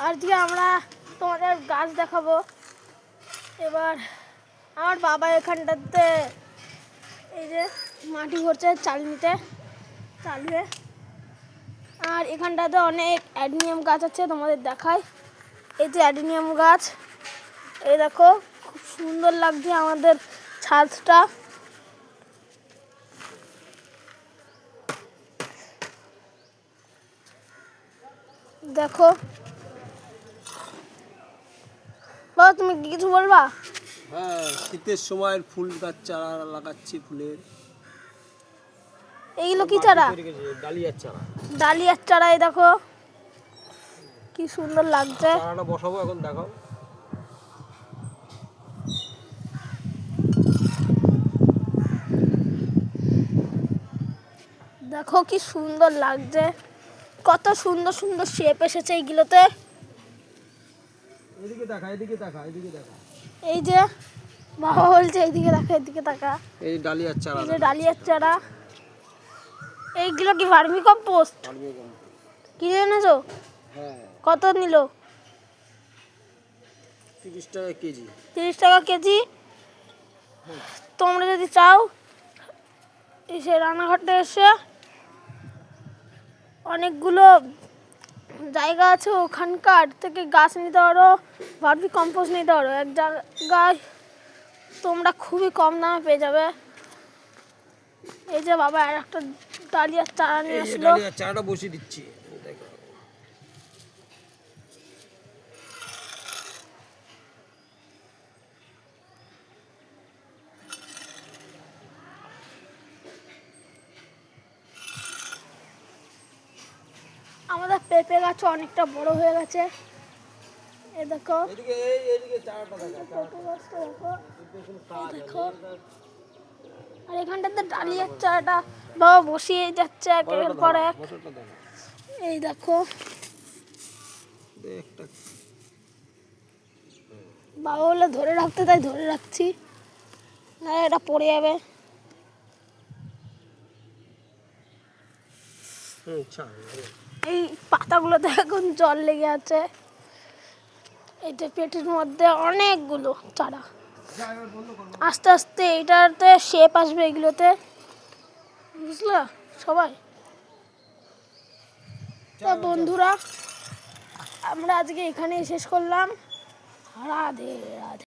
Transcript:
আজকে আমরা তোমাদের গাছ দেখাবো। এবার আমার বাবা এখানটাতে এই যে মাটি ভরছে চালনিতে চালিয়ে, আর এখানটাতে অনেক অ্যাডিনিয়াম গাছ আছে, তোমাদের দেখায়। এই যে অ্যাডিনিয়াম গাছ, এই দেখো খুব সুন্দর লাগছে আমাদের ছাদটা। দেখো বাবা, তুমি কি কিছু বলবা? হ্যাঁ, শীতের সময় ফুল গাছ চারা লাগাচ্ছি, ফুলের। এইগুলো কি চারা? ডালিয়ার চারা। ডালিয়ার চারা। এই দেখো কি সুন্দর লাগছে। চারাটা বসাবো এখন, দেখাও। দেখো কি সুন্দর লাগছে, কত সুন্দর সুন্দর শেপ এসেছে এইগুলোতে। এদিকে দেখা, এদিকে দেখা, এদিকে দেখা। এই যে বাবা বলছে এইদিকে দেখা, এদিকে দেখা। এই ডালিয়ার চারা। এই যে ডালিয়ার চারা। এইগুলো কি ভার্মি কম্পোস্ট কিনে এনেছো? হ্যাঁ। কত নিল? 30 টাকা কেজি। 30 টাকা কেজি। তোমরা যদি চাও এসে রানাঘাটে এসে অনেকগুলো জায়গা আছে, ওখানকার থেকে গাছ নিতে পারো, ভার্মি কম্পোস্ট নিতে পারো। এক জায়গায় তোমরা খুবই কম দামে পেয়ে যাবে। এই যে বাবা আর একটা ডালিয়ার চারা নিয়ে আসলো। ডালিয়ার চারাটা বসিয়ে দিচ্ছি, দেখো। আমাদের পেঁপে গাছ অনেকটা বড় হয়ে গেছে। এই দেখো এদিকে, এইদিকে চারাটা দেখা। পেঁপে গাছটা দেখো, এই দেখো। আর এখানটাতে ডালিয়ার চারাটা বাবা বসিয়ে যাচ্ছে একের পর এক। বছরটা দেখা। এই দেখো একটা বাবা বলে ধরে রাখতে, তাই ধরে রাখছি, না এটা পড়ে যাবে। এই পাতাগুলোতে এখন জল লেগে আছে। এটা পেটের মধ্যে অনেকগুলো চারা, আস্তে আস্তে এটাতে শেপ আসবে এগুলোতে, বুঝলা সবাই? তো বন্ধুরা, আমরা আজকে এখানেই শেষ করলাম। রাধে রাধে।